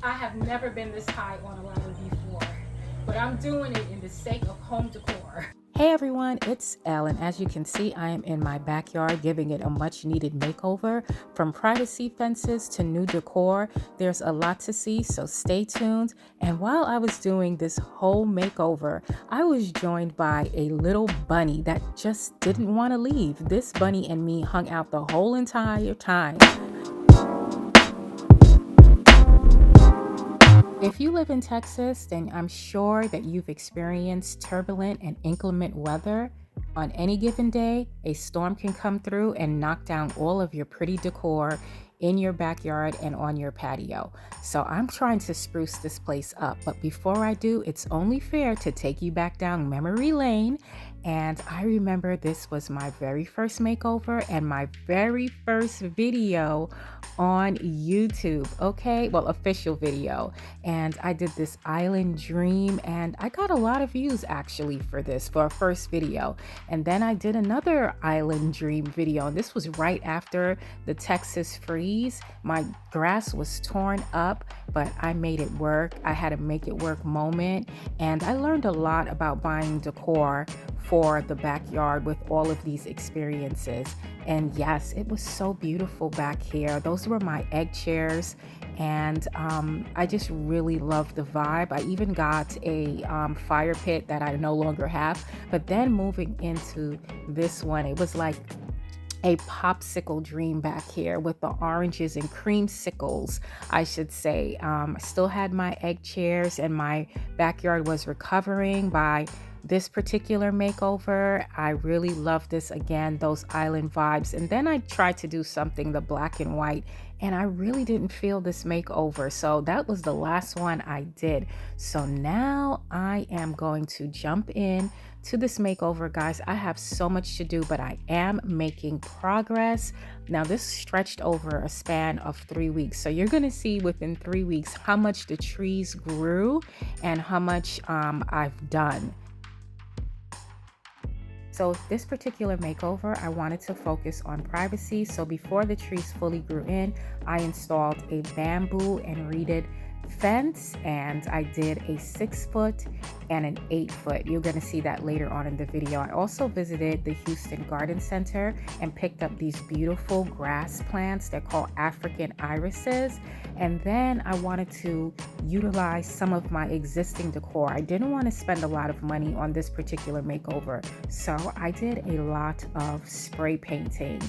I have never been this high on a ladder before, but I'm doing it in the sake of home decor. Hey everyone, it's Ellen. As you can see, I am in my backyard giving it a much needed makeover. From privacy fences to new decor, there's a lot to see, so stay tuned. And while I was doing this whole makeover, I was joined by a little bunny that just didn't want to leave. This bunny and me hung out the whole entire time. If you live in Texas, then I'm sure that you've experienced turbulent and inclement weather. On any given day, a storm can come through and knock down all of your pretty decor in your backyard and on your patio. So I'm trying to spruce this place up. But before I do, it's only fair to take you back down memory lane. And I remember this was my very first makeover and my very first video on YouTube. Okay, well, official video. And I did this island dream, and I got a lot of views actually for this, for a first video. And then I did another island dream video, and this was right after the Texas freeze. My grass was torn up, but I made it work. I had a make it work moment, and I learned a lot about buying decor for the backyard with all of these experiences. And yes, it was so beautiful back here. Those were my egg chairs, and I just really loved the vibe. I even got a fire pit that I no longer have. But then moving into this one, it was like a popsicle dream back here with the oranges and creamsicles, I should say. I still had my egg chairs, and my backyard was recovering by this particular makeover. I really love this again, those island vibes. And then I tried to do something the black and white, and I really didn't feel this makeover. So that was the last one I did. So now I am going to jump in to this makeover, guys. I have so much to do, but I am making progress. Now this stretched over a span of 3 weeks. So you're going to see within 3 weeks how much the trees grew and how much I've done. So this particular makeover, I wanted to focus on privacy. So before the trees fully grew in, I installed a bamboo and reeded fence, and I did a 6-foot and an 8-foot. You're going to see that later on in the video. I also visited the Houston Garden Center and picked up these beautiful grass plants. They're called African irises. And then I wanted to utilize some of my existing decor. I didn't want to spend a lot of money on this particular makeover, so I did a lot of spray painting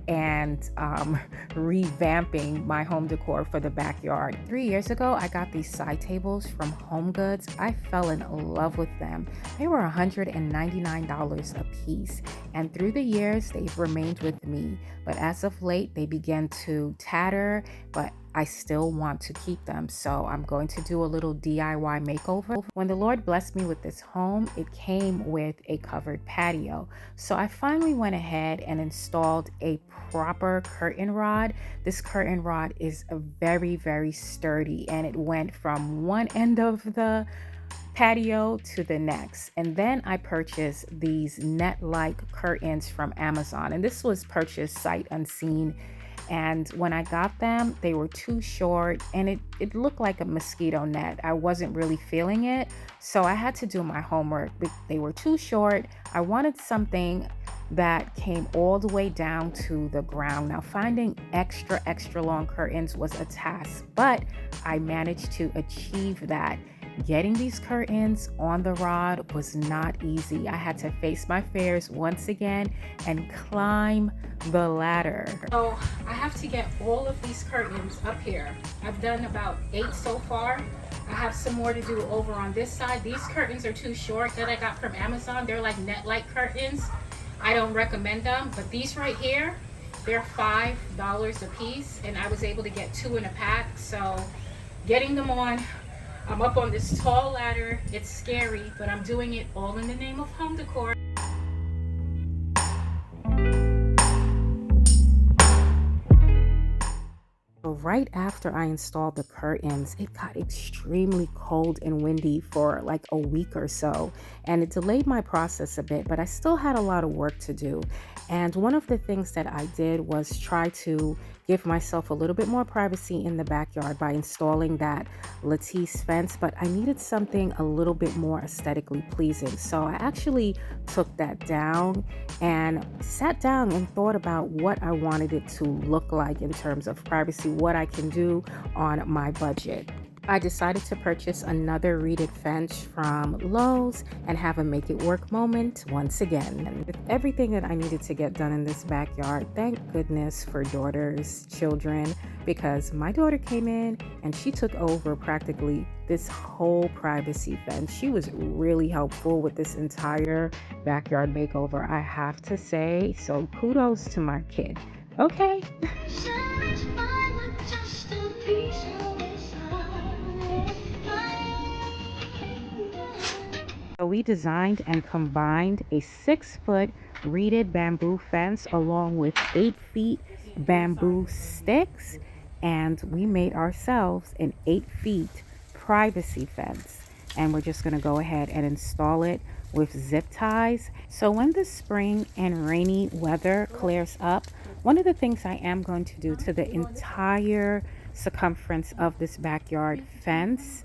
and revamping my home decor for the backyard. 3 years ago, I got these side tables from Home Goods. I fell in love with them. They were $199 a piece, and through the years, they've remained with me. But as of late, they began to tatter, but I still want to keep them. So I'm going to do a little DIY makeover. When the Lord blessed me with this home, it came with a covered patio. So I finally went ahead and installed a proper curtain rod. This curtain rod is very, very sturdy, and it went from one end of the patio to the next. And then I purchased these net-like curtains from Amazon, and this was purchased sight unseen. And when I got them, they were too short, and it looked like a mosquito net. I wasn't really feeling it, so I had to do my homework. They were too short. I wanted something that came all the way down to the ground. Now, finding extra long curtains was a task, but I managed to achieve that. Getting these curtains on the rod was not easy. I had to face my fears once again and climb the ladder. So I have to get all of these curtains up here. I've done about 8 so far. I have some more to do over on this side. These curtains are too short that I got from Amazon. They're like net-like curtains. I don't recommend them, but these right here, they're $5 a piece, and I was able to get 2 in a pack. So getting them on, I'm up on this tall ladder. It's scary, but I'm doing it all in the name of home decor. Right after I installed the curtains, it got extremely cold and windy for like a week or so, and it delayed my process a bit, but I still had a lot of work to do. And one of the things that I did was try to give myself a little bit more privacy in the backyard by installing that lattice fence, but I needed something a little bit more aesthetically pleasing. So I actually took that down and sat down and thought about what I wanted it to look like in terms of privacy, what I can do on my budget. I decided to purchase another reeded fence from Lowe's and have a make it work moment once again. And with everything that I needed to get done in this backyard, thank goodness for daughters, children, because my daughter came in and she took over practically this whole privacy fence. She was really helpful with this entire backyard makeover, I have to say. So kudos to my kid. Okay. So we designed and combined a 6-foot reeded bamboo fence along with 8 feet bamboo sticks, and we made ourselves an 8 feet privacy fence. And we're just going to go ahead and install it with zip ties. So when the spring and rainy weather clears up, one of the things I am going to do to the entire circumference of this backyard fence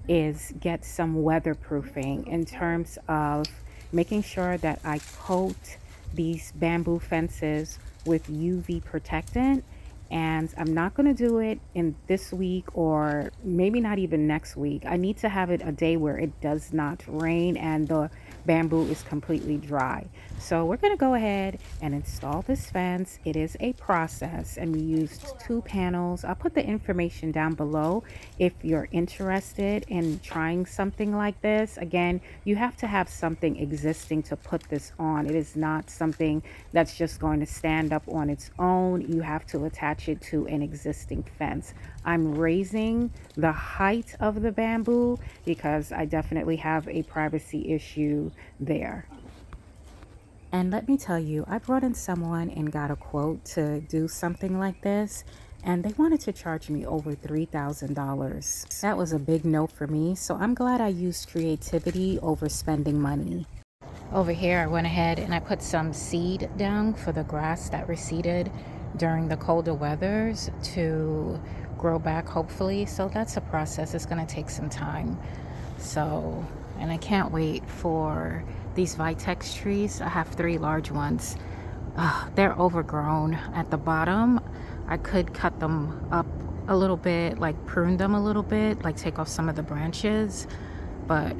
is get some weatherproofing in terms of making sure that I coat these bamboo fences with UV protectant. And I'm not going to do it in this week or maybe not even next week. I need to have it a day where it does not rain and the bamboo is completely dry. So we're going to go ahead and install this fence. It is a process, and we used 2 panels. I'll put the information down below if you're interested in trying something like this. Again, you have to have something existing to put this on. It is not something that's just going to stand up on its own. You have to attach it to an existing fence. I'm raising the height of the bamboo because I definitely have a privacy issue there. And let me tell you, I brought in someone and got a quote to do something like this, and they wanted to charge me over $3,000. That was a big no for me, so I'm glad I used creativity over spending money. Over here, I went ahead and I put some seed down for the grass that receded during the colder weathers to grow back, hopefully. So that's a process. It's going to take some time. So, and I can't wait for these Vitex trees. I have 3 large ones. They're overgrown at the bottom. I could cut them up a little bit, like prune them a little bit, like take off some of the branches. But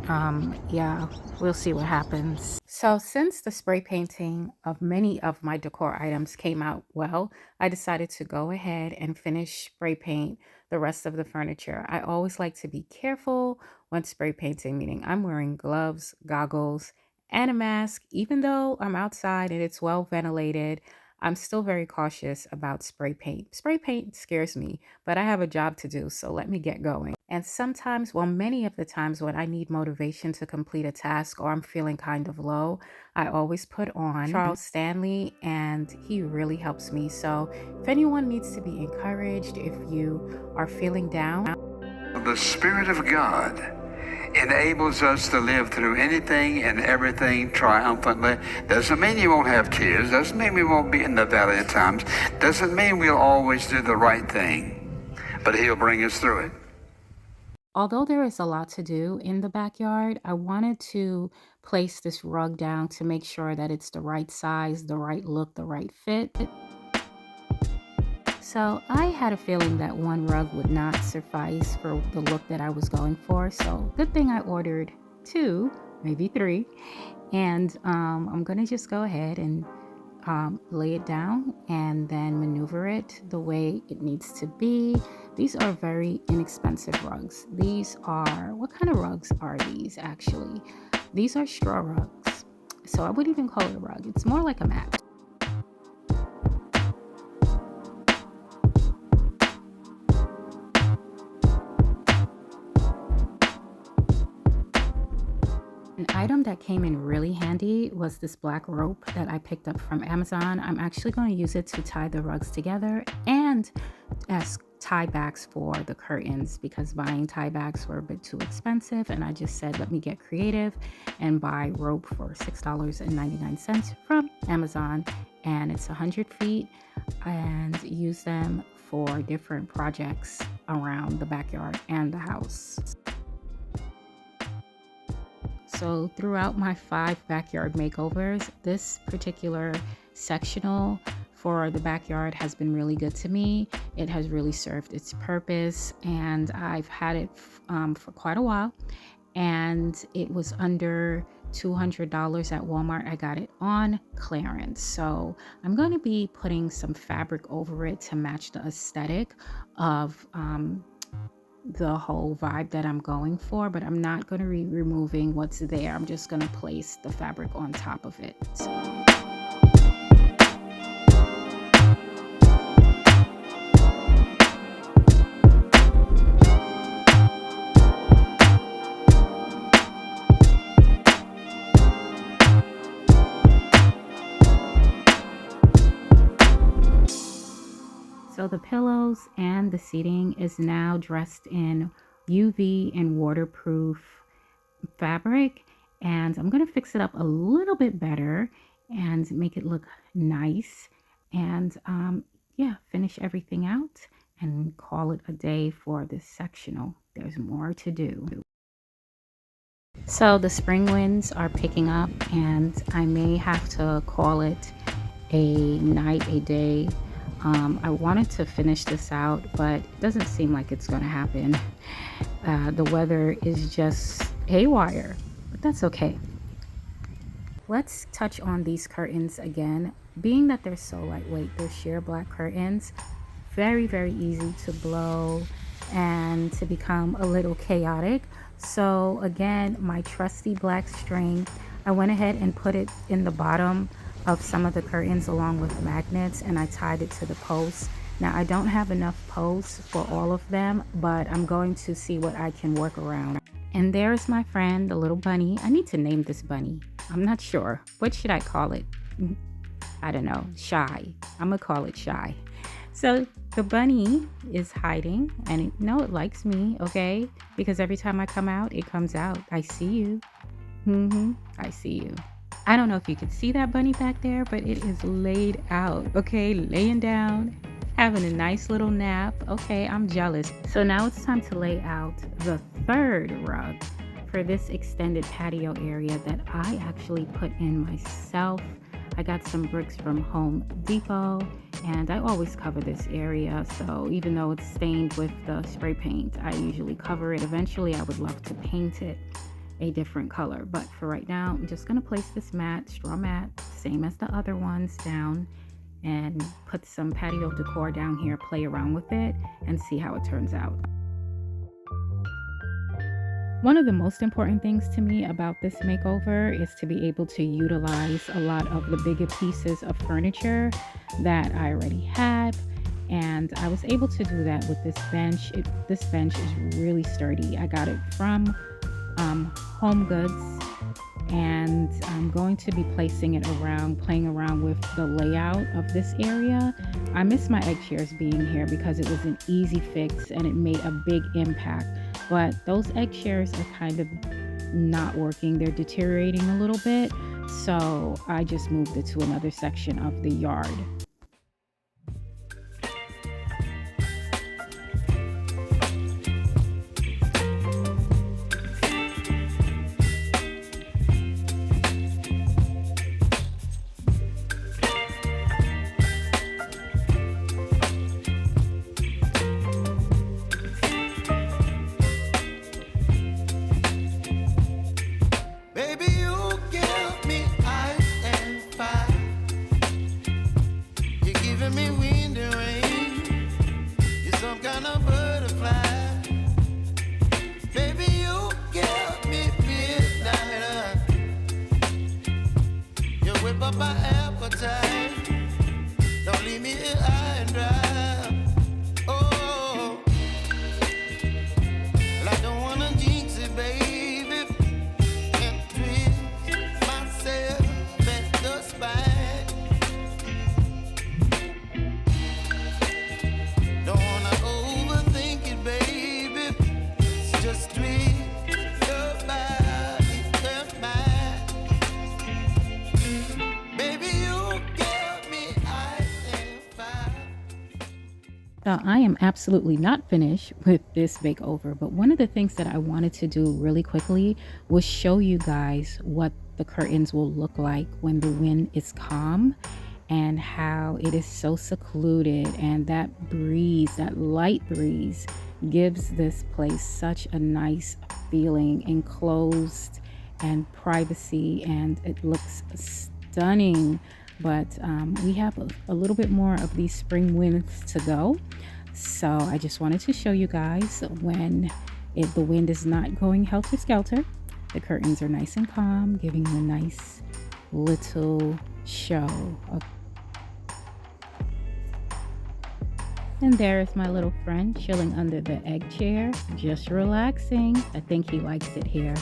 yeah, we'll see what happens. So since the spray painting of many of my decor items came out well, I decided to go ahead and finish spray paint the rest of the furniture. I always like to be careful when spray painting, meaning I'm wearing gloves, goggles, and a mask. Even though I'm outside and it's well ventilated, I'm still very cautious about spray paint. Spray paint scares me, but I have a job to do, so let me get going. And sometimes, well, many of the times when I need motivation to complete a task or I'm feeling kind of low, I always put on Charles Stanley, and he really helps me. So if anyone needs to be encouraged, if you are feeling down, the Spirit of God enables us to live through anything and everything triumphantly. Doesn't mean you won't have tears. Doesn't mean we won't be in the valley at times. Doesn't mean we'll always do the right thing. But He'll bring us through it. although there is a lot to do in the backyard, I wanted to place this rug down to make sure that it's the right size, the right look, the right fit. So I had a feeling that one rug would not suffice for the look that I was going for. So good thing I ordered 2, maybe 3. And I'm going to just go ahead and lay it down and then maneuver it the way it needs to be. These are very inexpensive rugs. These are, what kind of rugs are these actually? These are straw rugs. So I wouldn't even call it a rug. It's more like a mat. An item that came in really handy was this black rope that I picked up from Amazon. I'm actually going to use it to tie the rugs together and as tie backs for the curtains, because buying tie backs were a bit too expensive, and I just said let me get creative and buy rope for $6.99 from Amazon. and it's 100 feet, and use them for different projects around the backyard and the house. So throughout my 5 backyard makeovers, this particular sectional for the backyard has been really good to me. It has really served its purpose, and I've had it for quite a while, and it was under $200 at Walmart. I got it on clearance. So I'm going to be putting some fabric over it to match the aesthetic of the whole vibe that I'm going for, but I'm not going to be removing what's there. I'm just going to place the fabric on top of it. So the pillows and the seating is now dressed in UV and waterproof fabric, and I'm going to fix it up a little bit better and make it look nice, and yeah, finish everything out and call it a day for this sectional. There's more to do. So the spring winds are picking up, and I may have to call it a night, a day. I wanted to finish this out, but it doesn't seem like it's going to happen. The weather is just haywire, but that's okay. Let's touch on these curtains again. Being that they're so lightweight, they're sheer black curtains, very, very easy to blow and to become a little chaotic. So again, my trusty black string, I went ahead and put it in the bottom of some of the curtains along with magnets, and I tied it to the posts. Now I don't have enough posts for all of them, but I'm going to see what I can work around. And there's my friend, the little bunny. I need to name this bunny. I'm not sure. What should I call it? I don't know. Shy. I'm gonna call it Shy. So the bunny is hiding, and it likes me, okay? Because every time I come out, it comes out. I see you. I see you. I don't know if you can see that bunny back there, but it is laid out, okay? Laying down, having a nice little nap. Okay, I'm jealous. So now it's time to lay out the third rug for this extended patio area that I actually put in myself. I got some bricks from Home Depot, and I always cover this area. So even though it's stained with the spray paint, I usually cover it. Eventually, I would love to paint it a different color, but for right now, I'm just going to place this mat, straw mat, same as the other ones, down, and put some patio decor down here, play around with it, and see how it turns out. One of the most important things to me about this makeover is to be able to utilize a lot of the bigger pieces of furniture that I already had, and I was able to do that with this bench. This bench is really sturdy. I got it from Home Goods, and I'm going to be placing it around, playing around with the layout of this area. I miss my egg chairs being here because it was an easy fix and it made a big impact, but those egg chairs are kind of not working. They're deteriorating a little bit, so I just moved it to another section of the yard. I am absolutely not finished with this makeover, but one of the things that I wanted to do really quickly was show you guys what the curtains will look like when the wind is calm and how it is so secluded, and that breeze, that light breeze, gives this place such a nice feeling, enclosed and privacy, and it looks stunning. But we have a little bit more of these spring winds to go, so I just wanted to show you guys when the wind is not going helter skelter. The curtains are nice and calm, giving you a nice little show. And there is my little friend chilling under the egg chair, just relaxing. I think he likes it here.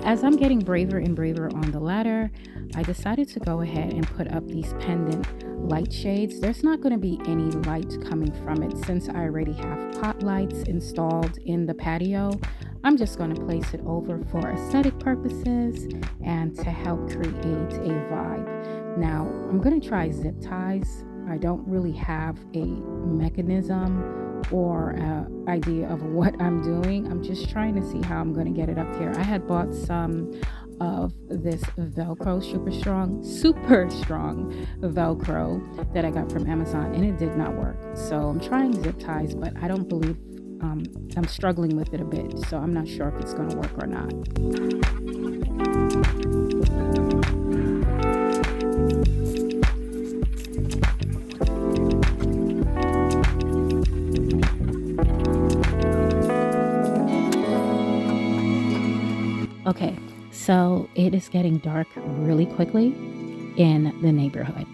As I'm getting braver and braver on the ladder, I decided to go ahead and put up these pendant light shades. There's not going to be any light coming from it since I already have pot lights installed in the patio. I'm just going to place it over for aesthetic purposes and to help create a vibe. Now, I'm going to try zip ties. I don't really have a mechanism or idea of what I'm doing. I'm just trying to see how I'm going to get it up here. I had bought some of this Velcro, super strong Velcro that I got from Amazon, and it did not work. So I'm trying zip ties, but I don't believe I'm struggling with it a bit, so I'm not sure if it's going to work or not. Okay, so it is getting dark really quickly in the neighborhood.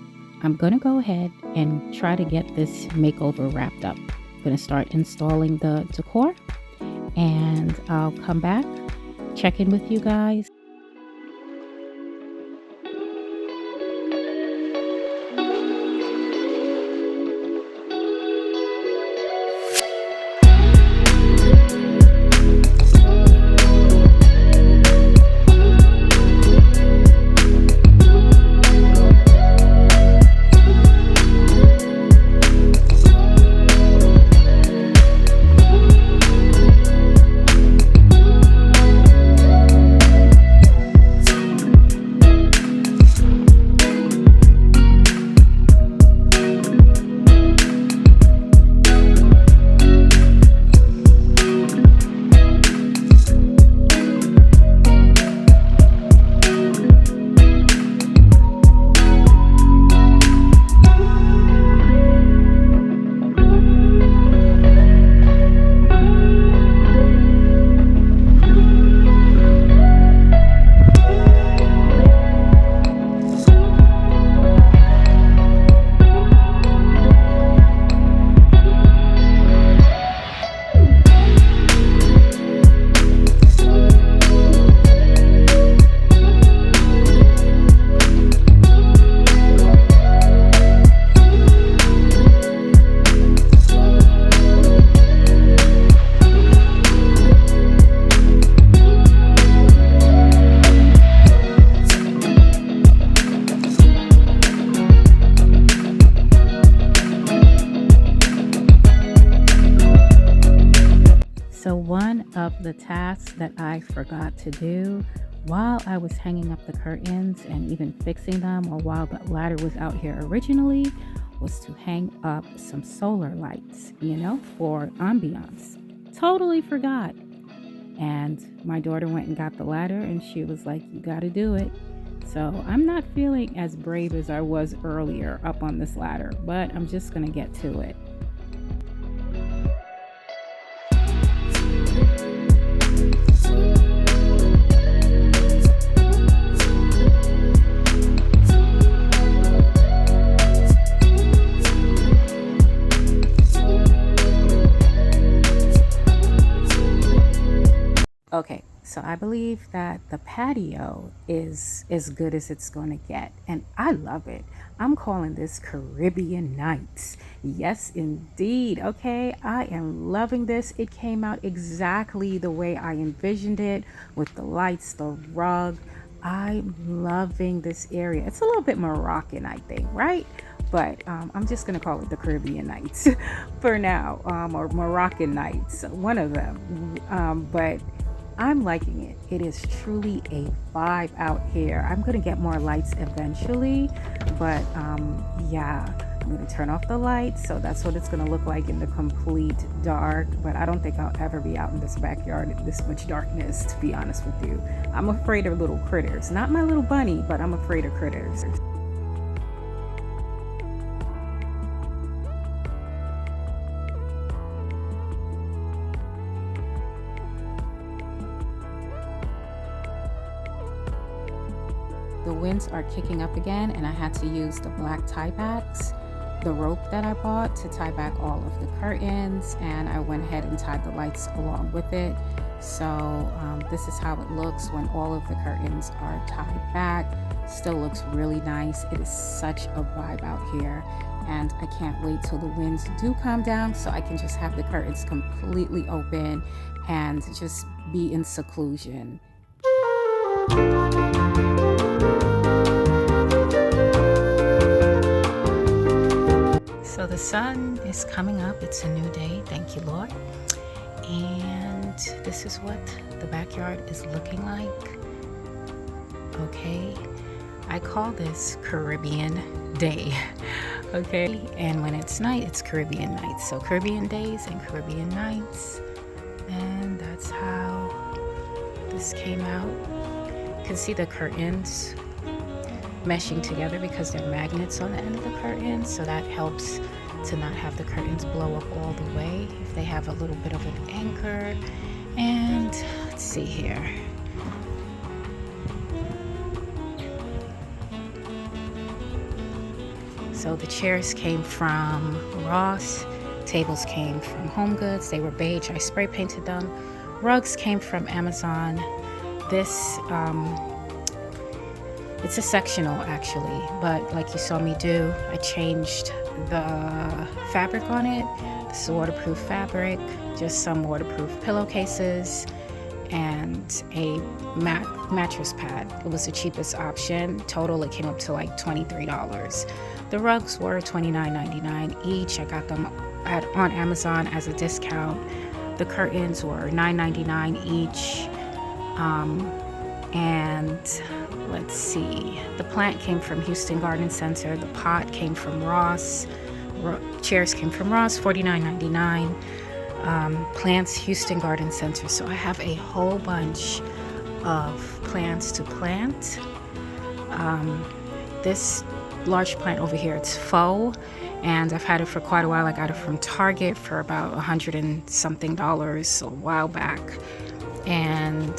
I'm going to go ahead and try to get this makeover wrapped up. I'm going to start installing the decor, and I'll come back, check in with you guys. So one of the tasks that I forgot to do while I was hanging up the curtains and even fixing them, or while the ladder was out here originally, was to hang up some solar lights, for ambiance. Totally forgot. And my daughter went and got the ladder, and she was like, "You got to do it." So I'm not feeling as brave as I was earlier up on this ladder, but I'm just going to get to it. Okay, so I believe that the patio is as good as it's going to get, and I love it. I'm calling this Caribbean Nights. Yes, indeed. Okay, I am loving this. It came out exactly the way I envisioned it, with the lights, the rug. I'm loving this area. It's a little bit Moroccan, I think, right? But I'm just gonna call it the Caribbean Nights for now, or Moroccan Nights, one of them. But I'm liking it. It is truly a vibe out here. I'm gonna get more lights eventually, but yeah, I'm gonna turn off the lights, so that's what it's gonna look like in the complete dark. But I don't think I'll ever be out in this backyard in this much darkness, to be honest with you. I'm afraid of little critters. Not my little bunny, but I'm afraid of critters. The winds are kicking up again, and I had to use the black tie backs, the rope that I bought, to tie back all of the curtains, and I went ahead and tied the lights along with it. So this is how it looks when all of the curtains are tied back. Still looks really nice. It is such a vibe out here, and I can't wait till the winds do calm down so I can just have the curtains completely open and just be in seclusion. So the sun is coming up. It's a new day. Thank you, Lord. And this is what the backyard is looking like. Okay. I call this Caribbean Day. Okay. And when it's night, it's Caribbean nights. So Caribbean days and Caribbean nights. And that's how this came out. You can see the curtains meshing together because they're magnets on the end of the curtain, so that helps to not have the curtains blow up all the way if they have a little bit of an anchor. And let's see here. So the chairs came from Ross, tables came from Home Goods. They were beige. I spray painted them. Rugs came from Amazon. This it's a sectional actually, but like you saw me do, I changed the fabric on it. This is waterproof fabric, just some waterproof pillowcases, and a mattress pad. It was the cheapest option. Total, it came up to like $23. The rugs were $29.99 each. I got them on Amazon as a discount. The curtains were $9.99 each. And let's see, the plant came from Houston Garden Center. The pot came from Ross. Chairs came from Ross, $49.99. Plants, Houston Garden Center. So I have a whole bunch of plants to plant. This large plant over here, it's faux, and I've had it for quite a while. I got it from Target for about $100 and something a while back, and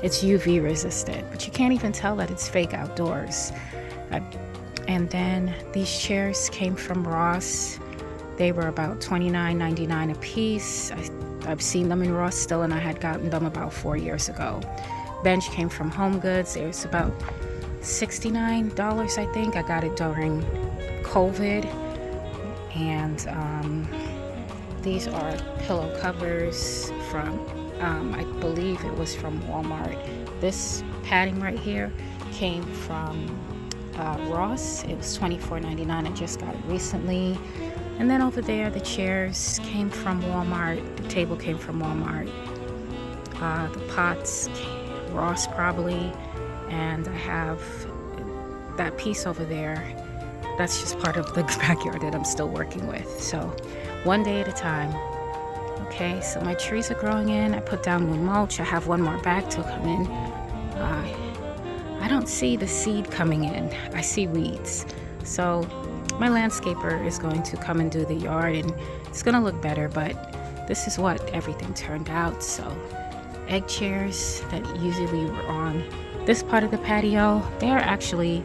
it's UV resistant, but you can't even tell that it's fake outdoors. And then these chairs came from Ross. They were about $29.99 a piece. I've seen them in Ross still, and I had gotten them about 4 years ago. Bench came from Home Goods. It was about $69, I think. I got it during COVID. And these are pillow covers from, I believe it was from Walmart. This padding right here came from Ross. It was $24.99. I just got it recently. And then over there, the chairs came from Walmart. The table came from Walmart. The pots, Ross probably. And I have that piece over there. That's just part of the backyard that I'm still working with. So one day at a time. Okay, so my trees are growing in. I put down new mulch. I have one more bag to come in. I don't see the seed coming in. I see weeds. So my landscaper is going to come and do the yard, and it's going to look better, but this is what everything turned out. So egg chairs that usually were on this part of the patio, they are actually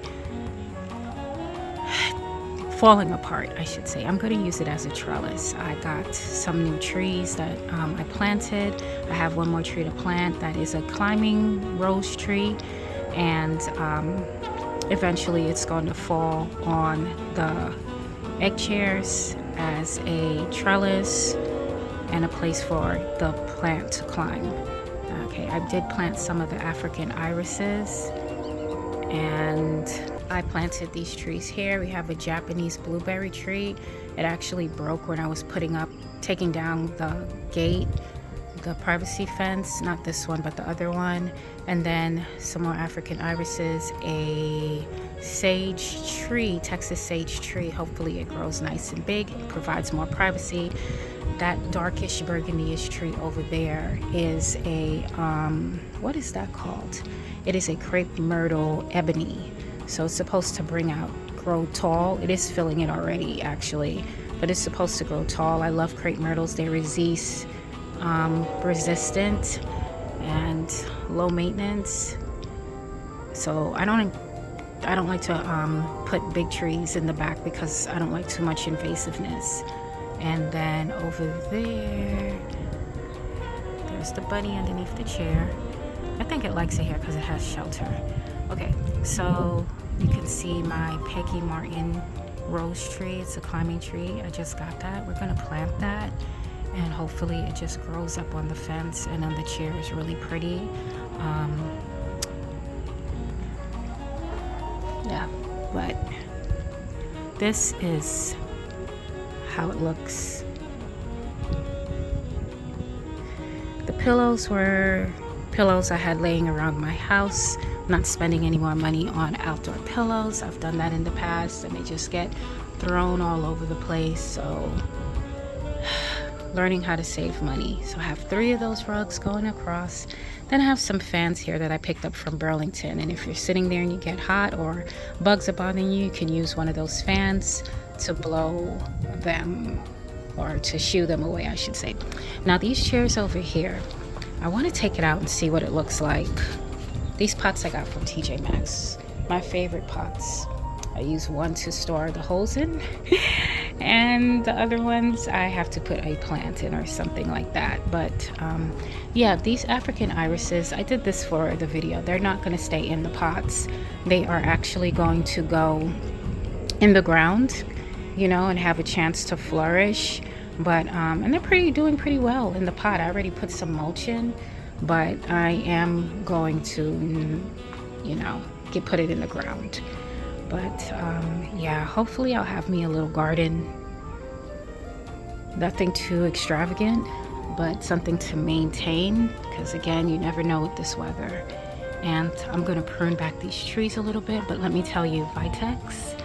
falling apart, I should say. I'm going to use it as a trellis. I got some new trees that I planted. I have one more tree to plant that is a climbing rose tree, and eventually it's going to fall on the egg chairs as a trellis and a place for the plant to climb. Okay, I did plant some of the African irises And I planted these trees here. We have a Japanese blueberry tree. It actually broke when I was taking down the gate, the privacy fence, not this one, but the other one. And then some more African irises, a sage tree, Texas sage tree. Hopefully it grows nice and big. It provides more privacy. That darkish burgundy-ish tree over there is a, what is that called? It is a crepe myrtle ebony. So it's supposed to grow tall. It is filling it already, actually, but it's supposed to grow tall. I love crepe myrtles. They're resistant and low maintenance. So I don't like to put big trees in the back because I don't like too much invasiveness. And then over there's the bunny underneath the chair. I think it likes it here because it has shelter. Okay, so you can see my Peggy Martin rose tree. It's a climbing tree. I just got that. We're gonna plant that, and hopefully it just grows up on the fence, and then the chair is really pretty. Yeah, but this is how it looks. The pillows were pillows I had laying around my house. I'm not spending any more money on outdoor pillows. I've done that in the past and they just get thrown all over the place. So learning how to save money. So I have 3 of those rugs going across. Then I have some fans here that I picked up from Burlington, and if you're sitting there and you get hot or bugs are bothering you, you can use one of those fans to blow them, or to shoo them away, I should say. Now these chairs over here, I want to take it out and see what it looks like. These pots I got from TJ Maxx, my favorite pots. I use one to store the holes in and the other ones I have to put a plant in or something like that. But yeah, these African irises, I did this for the video. They're not going to stay in the pots. They are actually going to go in the ground, you know, and have a chance to flourish. But and they're doing pretty well in the pot. I already put some mulch in, but I am going to, you know, put it in the ground. But yeah, hopefully I'll have me a little garden. Nothing too extravagant, but something to maintain, because again, you never know with this weather. And I'm going to prune back these trees a little bit, but let me tell you, Vitex,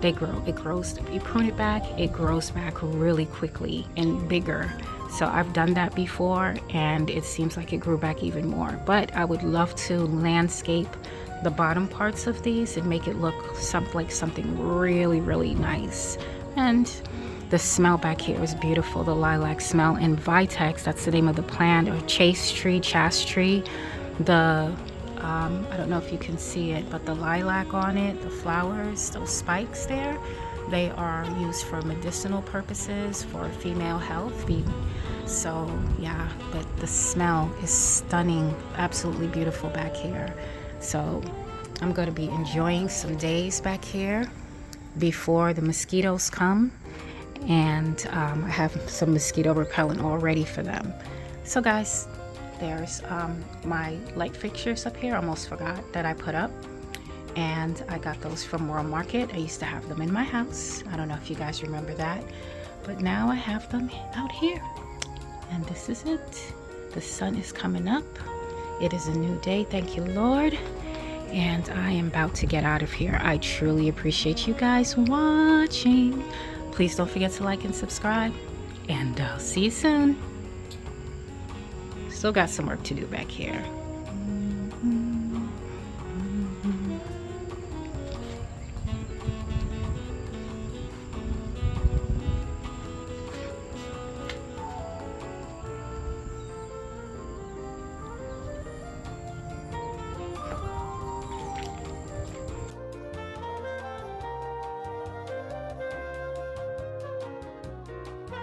they grow. It grows. You prune it back, it grows back really quickly and bigger. So I've done that before, and it seems like it grew back even more. But I would love to landscape the bottom parts of these and make it look like something really, really nice. And the smell back here is beautiful, the lilac smell. And Vitex, that's the name of the plant, or chas tree. The I don't know if you can see it, but the lilac on it, the flowers, those spikes there, they are used for medicinal purposes, for female health. So yeah, but the smell is stunning, absolutely beautiful back here. So I'm going to be enjoying some days back here before the mosquitoes come, and I have some mosquito repellent all ready for them. So guys, there's my light fixtures up here. Almost forgot that I put up, and I got those from World Market. I used to have them in my house. I don't know if you guys remember that, but now I have them out here, and this is it. The sun is coming up. It is a new day, thank you, Lord, and I am about to get out of here. I truly appreciate you guys watching. Please don't forget to like and subscribe, and I'll see you soon. Still got some work to do back here.